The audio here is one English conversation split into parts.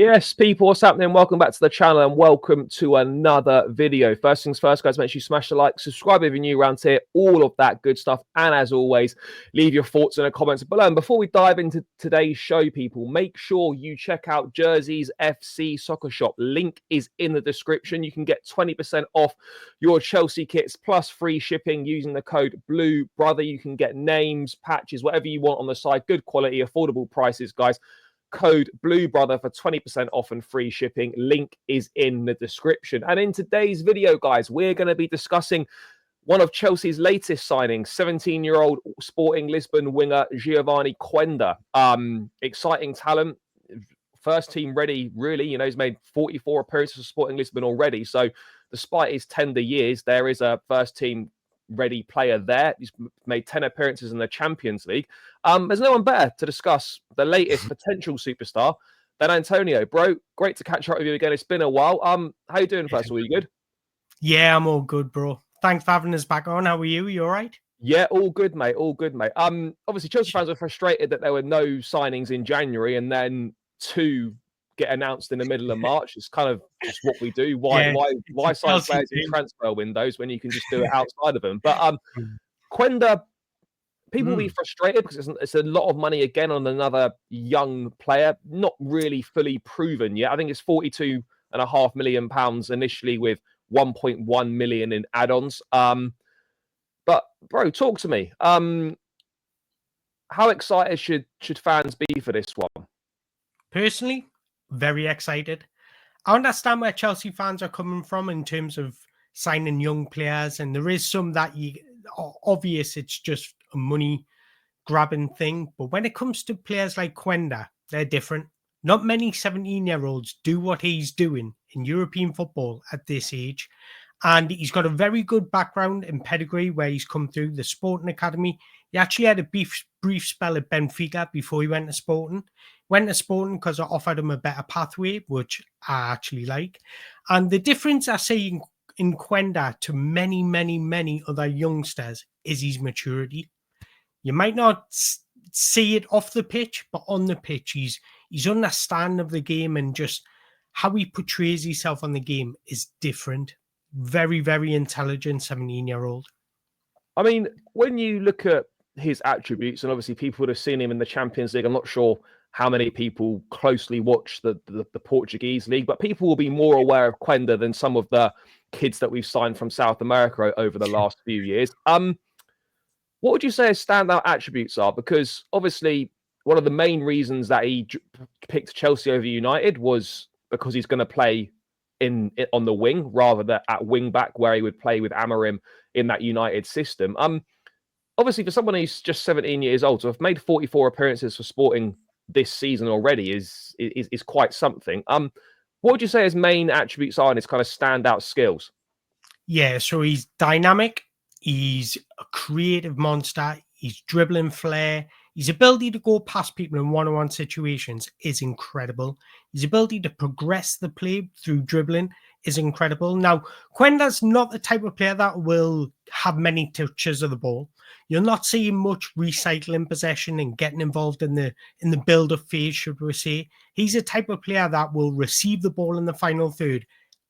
Yes, people, what's happening? Welcome back to the channel and welcome to another video. First things first, guys, make sure you smash the like, subscribe if you're new around here, all of that good stuff. And as always, leave your thoughts in the comments below. And before we dive into today's show, people, make sure you check out Jersey's FC Soccer Shop. Link is in the description. You can get 20% off your Chelsea kits plus free shipping using the code Blue Brother. You can get names, patches, whatever you want on the site. Good quality, affordable prices, guys. Code Blue Brother for 20% off and free shipping. Link is in the description. And in today's video, guys, we're going to be discussing one of Chelsea's latest signings, 17-year-old Sporting Lisbon winger Geovany Quenda. Exciting talent, first team ready, really. You know, he's made 44 appearances for Sporting Lisbon already. So despite his tender years, there is a first team ready player there. He's made 10 appearances in the Champions League. There's no one better to discuss the latest potential superstar than Antonio. Bro, great to catch up with you again. It's been a while. How you doing, first of all? You good? Yeah, I'm all good, bro. Thanks for having us back on. How are you? You all right? Yeah, all good, mate. All good, mate. Obviously, Chelsea fans were frustrated that there were no signings in January and then two get announced in the middle of March. It's kind of just what we do. Why sign players in transfer windows when you can just do it outside of them? But Quenda, people will be frustrated because it's a lot of money again on another young player, not really fully proven yet. I think it's £42.5 million initially with 1.1 million in add-ons. But bro, talk to me. How excited should fans be for this one? Personally, very excited. I understand where Chelsea fans are coming from in terms of signing young players, and there is some that obvious it's just a money grabbing thing. But when it comes to players like Quenda, they're different. Not many 17-year-olds do what he's doing in European football at this age. And he's got a very good background in pedigree where he's come through the Sporting Academy. He actually had a brief spell at Benfica before he went to Sporting. Went to Sporting because I offered him a better pathway, which I actually like. And the difference I see in Quenda to many, many, many other youngsters is his maturity. You might not see it off the pitch, but on the pitch, his understanding of the game and just how he portrays himself on the game is different. Very, very intelligent 17-year-old. I mean, when you look at his attributes, and obviously people would have seen him in the Champions League. I'm not sure how many people closely watch the Portuguese league, but people will be more aware of Quenda than some of the kids that we've signed from South America over the last few years. What would you say his standout attributes are? Because obviously one of the main reasons that he picked Chelsea over United was because he's going to play on the wing rather than at wing back where he would play with Amorim in that United system. Obviously for someone who's just 17 years old, to have made 44 appearances for Sporting this season already is quite something. What would you say his main attributes are and his kind of standout skills? Yeah, so he's dynamic. He's a creative monster. He's dribbling flair. His ability to go past people in one-on-one situations is incredible. His ability to progress the play through dribbling is incredible. Now, Quenda's not the type of player that will have many touches of the ball. You'll not see him much recycling possession and getting involved in the build-up phase, should we say. He's a type of player that will receive the ball in the final third,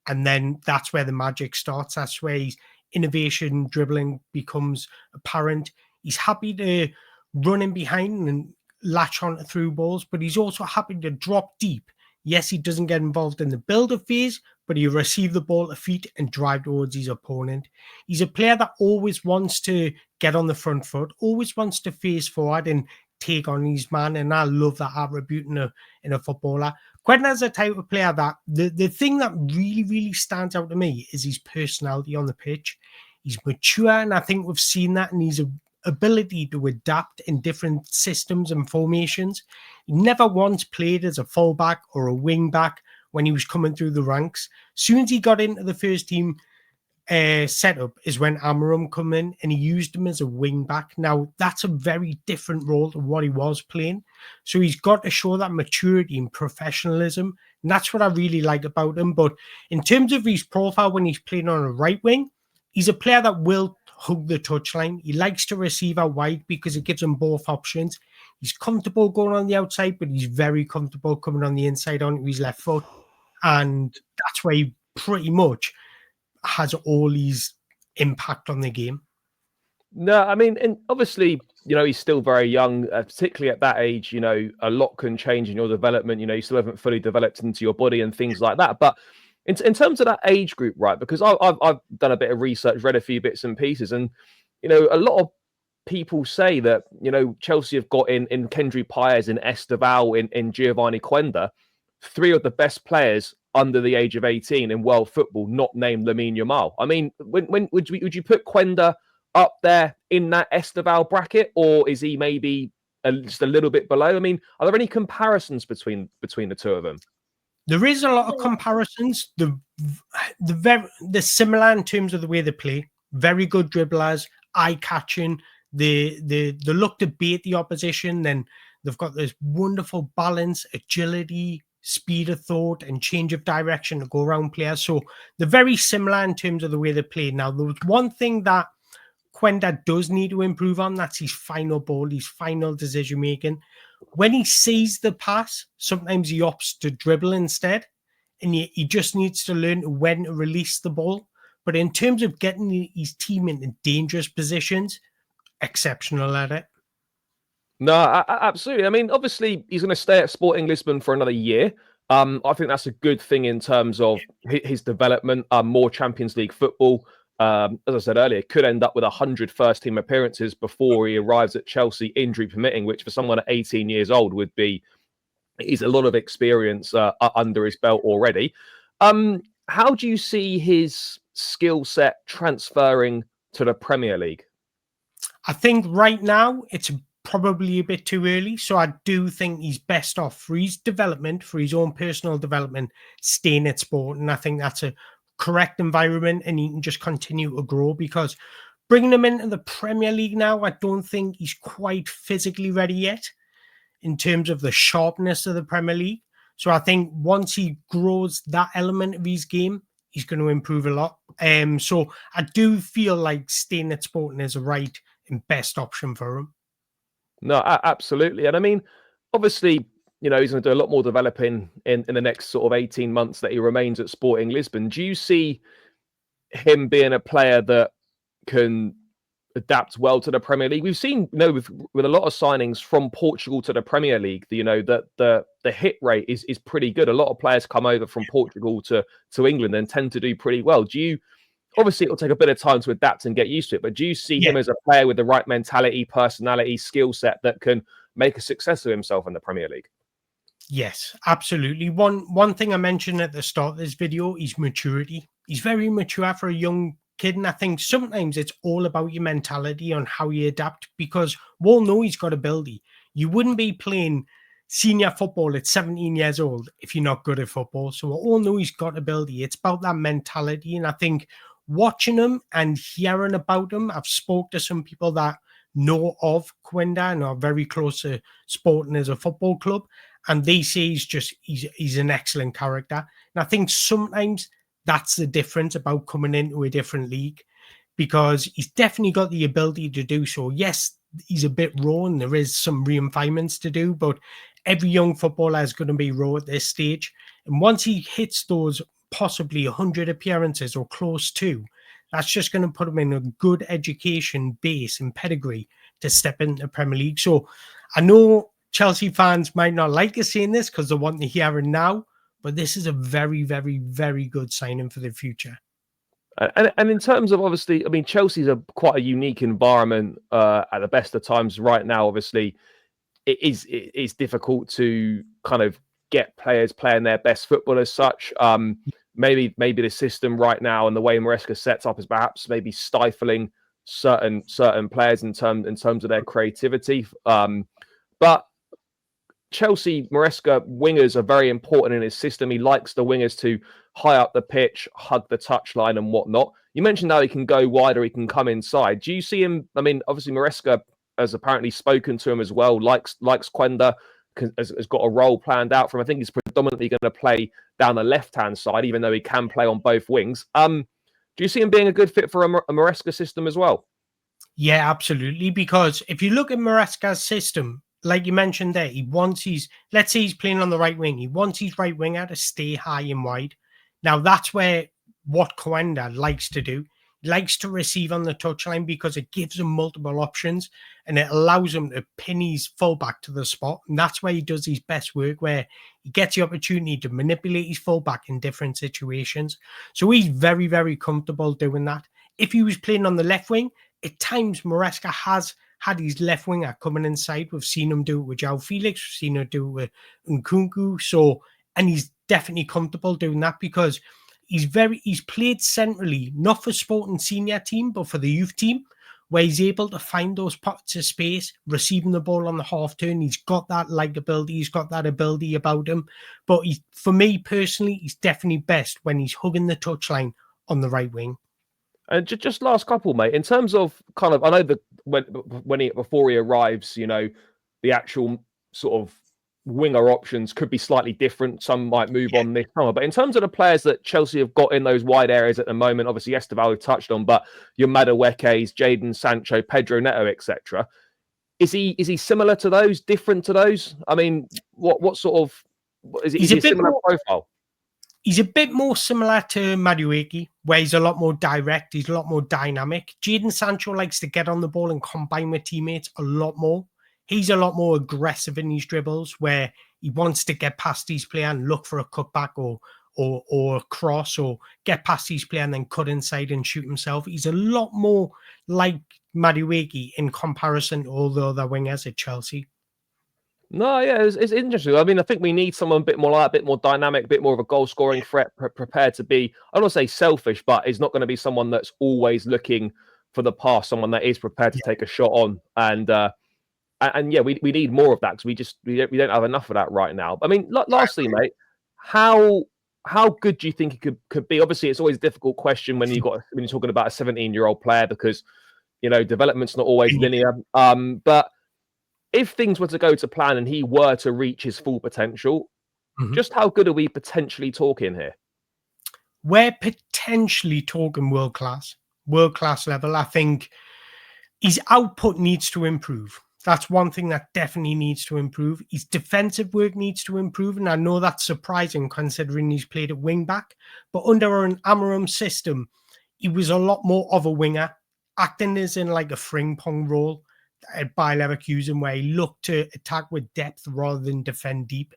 and then that's where the magic starts. That's where his innovation dribbling becomes apparent. He's happy to run in behind and latch on to through balls, but he's also happy to drop deep. Yes, he doesn't get involved in the build-up phase, but he'll receive the ball at feet and drive towards his opponent. He's a player that always wants to get on the front foot, always wants to face forward and take on his man, and I love that attribute in a footballer. Quenda's a type of player that the thing that really, really stands out to me is his personality on the pitch. He's mature, and I think we've seen that in his ability to adapt in different systems and formations. He never once played as a fullback or a wing back when he was coming through the ranks. As soon as he got into the first team setup is when Amorim come in and he used him as a wing back. Now, that's a very different role to what he was playing. So he's got to show that maturity and professionalism. And that's what I really like about him. But in terms of his profile when he's playing on a right wing, he's a player that will hug the touchline. He likes to receive out wide because it gives him both options. He's comfortable going on the outside, but he's very comfortable coming on the inside onto his left foot. And that's where he pretty much has all his impact on the game. No, I mean, and obviously, he's still very young, particularly at that age. A lot can change in your development. You still haven't fully developed into your body and things like that. But in terms of that age group, right? Because I've done a bit of research, read a few bits and pieces, and a lot of people say that Chelsea have got in Kendry Paez, in Esteval, in Geovany Quenda, 3 of the best players under the age of 18 in world football, not named Lamine Yamal. I mean, when would you put Quenda up there in that Esteval bracket, or is he maybe just a little bit below? I mean, are there any comparisons between the two of them? There is a lot of comparisons. The similar in terms of the way they play. Very good dribblers, eye catching. They look to bait the opposition. Then they've got this wonderful balance, agility, speed of thought, and change of direction to go around players. So they're very similar in terms of the way they play. Now, there was one thing that Quenda does need to improve on. That's his final ball, his final decision making. When he sees the pass, sometimes he opts to dribble instead, and he just needs to learn when to release the ball. But in terms of getting his team into dangerous positions, exceptional at it. No, absolutely. I mean, obviously, he's going to stay at Sporting Lisbon for another year. I think that's a good thing in terms of his development, more Champions League football. As I said earlier, could end up with 100 first-team appearances before he arrives at Chelsea, injury permitting, which for someone at 18 years old is a lot of experience under his belt already. How do you see his skill set transferring to the Premier League? I think right now it's probably a bit too early. So I do think he's best off for his development, for his own personal development, staying at Sport. And I think that's a correct environment, and he can just continue to grow, because bringing him into the Premier League now, I don't think he's quite physically ready yet in terms of the sharpness of the Premier League. So I think once he grows that element of his game, he's going to improve a lot. So I do feel like staying at Sporting is a right and best option for him. No, absolutely. And I mean, obviously, he's going to do a lot more developing in the next sort of 18 months that he remains at Sporting Lisbon. Do you see him being a player that can adapt well to the Premier League? We've seen, with a lot of signings from Portugal to the Premier League, that the hit rate is pretty good. A lot of players come over from Portugal to England and tend to do pretty well. Obviously, it'll take a bit of time to adapt and get used to it, but do you see him as a player with the right mentality, personality, skill set that can make a success of himself in the Premier League? Yes, absolutely. One thing I mentioned at the start of this video is maturity. He's very mature for a young kid, and I think sometimes it's all about your mentality on how you adapt, because we'll know he's got ability. You wouldn't be playing senior football at 17 years old if you're not good at football. So we all know he's got ability. It's about that mentality, and I think watching him and hearing about him, I've spoke to some people that know of Quenda and are very close to Sporting as a football club, and they say he's an excellent character. And I think sometimes that's the difference about coming into a different league, because he's definitely got the ability to do so. Yes, he's a bit raw and there is some refinements to do, but every young footballer is going to be raw at this stage. And once he hits those possibly 100 appearances or close to, that's just going to put him in a good education base and pedigree to step into the Premier League. So I know Chelsea fans might not like us saying this because they want to hear it now, but this is a very, very, very good signing for the future. And in terms of, obviously, I mean, Chelsea's quite a unique environment at the best of times right now. Obviously, it's difficult to kind of get players playing their best football as such. Maybe the system right now and the way Maresca sets up is perhaps maybe stifling certain players in terms of their creativity. But Chelsea, Maresca wingers are very important in his system. He likes the wingers to high up the pitch, hug the touchline and whatnot. You mentioned how he can go wider, he can come inside. Do you see him? I mean, obviously Maresca has apparently spoken to him as well, likes Quenda, has got a role planned out for him. I think he's predominantly going to play down the left-hand side, even though he can play on both wings. Do you see him being a good fit for a Maresca system as well? Yeah, absolutely. Because if you look at Maresca's system, like you mentioned there, he wants let's say he's playing on the right wing. He wants his right winger to stay high and wide. Now, that's what Quenda likes to do. He likes to receive on the touchline because it gives him multiple options and it allows him to pin his fullback to the spot. And that's where he does his best work, where he gets the opportunity to manipulate his fullback in different situations. So he's very, very comfortable doing that. If he was playing on the left wing, at times Maresca has had his left winger coming inside. We've seen him do it with João Felix. We've seen him do it with Nkunku. And he's definitely comfortable doing that because he's played centrally, not for Sporting senior team, but for the youth team, where he's able to find those pockets of space, receiving the ball on the half turn. He's got that likability. He's got that ability about him. But for me personally, he's definitely best when he's hugging the touchline on the right wing. And just last couple, mate. In terms of kind of, I know that before he arrives, you know, the actual sort of winger options could be slightly different. Some might move on this summer. But in terms of the players that Chelsea have got in those wide areas at the moment, obviously Esteval we've touched on, but your Madueke's, Jadon Sancho, Pedro Neto, etc. Is he similar to those? Different to those? I mean, what sort of is he a similar profile? He's a bit more similar to Madueke, where he's a lot more direct. He's a lot more dynamic. Jadon Sancho likes to get on the ball and combine with teammates a lot more. He's a lot more aggressive in his dribbles, where he wants to get past his player and look for a cutback or a cross, or get past his player and then cut inside and shoot himself. He's a lot more like Madueke in comparison to all the other wingers at Chelsea. No, yeah, it's interesting. I mean, I think we need someone a bit more like, a bit more dynamic, a bit more of a goal-scoring threat, prepared to be, I don't want to say selfish, but is not going to be someone that's always looking for the pass, someone that is prepared to take a shot on. And yeah, we need more of that because we don't have enough of that right now. I mean, lastly, mate, how good do you think it could be? Obviously, it's always a difficult question when you're talking about a 17-year-old player because, you know, development's not always linear. But if things were to go to plan and he were to reach his full potential, just how good are we potentially talking here? We're potentially talking world-class level. I think his output needs to improve. That's one thing that definitely needs to improve. His defensive work needs to improve. And I know that's surprising considering he's played at wing-back. But under an Amorim system, he was a lot more of a winger, acting as in like a Frimpong role by Leverkusen, where he looked to attack with depth rather than defend deep.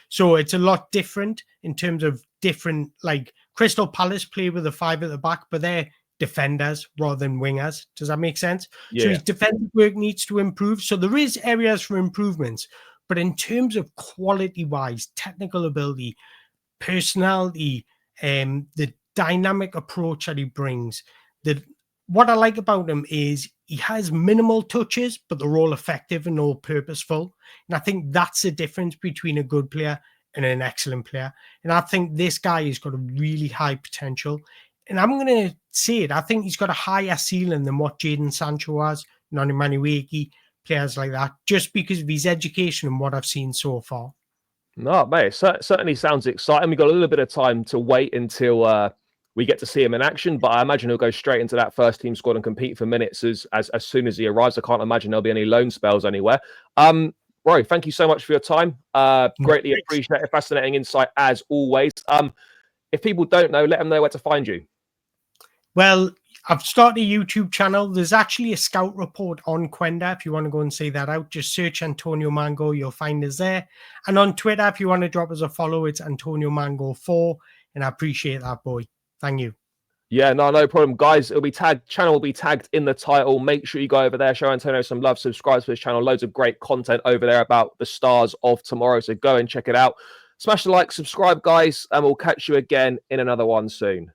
So it's a lot different in terms of different, like Crystal Palace play with a 5 at the back, but they're defenders rather than wingers. Does that make sense? Yeah. So his defensive work needs to improve. So there is areas for improvements, but in terms of quality-wise, technical ability, personality, the dynamic approach that he brings, what I like about him is he has minimal touches, but they're all effective and all purposeful. And I think that's the difference between a good player and an excellent player. And I think this guy has got a really high potential. And I'm going to say it. I think he's got a higher ceiling than what Jadon Sancho has, Noni Madueke, players like that, just because of his education and what I've seen so far. No, mate, it certainly sounds exciting. We've got a little bit of time to wait until we get to see him in action, but I imagine he'll go straight into that first team squad and compete for minutes as soon as he arrives. I can't imagine there'll be any loan spells anywhere. Roy, thank you so much for your time. Greatly appreciate it. Fascinating insight as always. If people don't know, let them know where to find you. Well, I've started a YouTube channel. There's actually a scout report on Quenda. If you want to go and see that out, just search Antonio Mango. You'll find us there. And on Twitter, if you want to drop us a follow, it's Antonio Mango 4. And I appreciate that, boy. Thank you. Yeah, no problem. Guys, it'll be tagged, channel will be tagged in the title. Make sure you go over there, show Antonio some love, subscribe to his channel. Loads of great content over there about the stars of tomorrow. So go and check it out. Smash the like, subscribe, guys, and we'll catch you again in another one soon.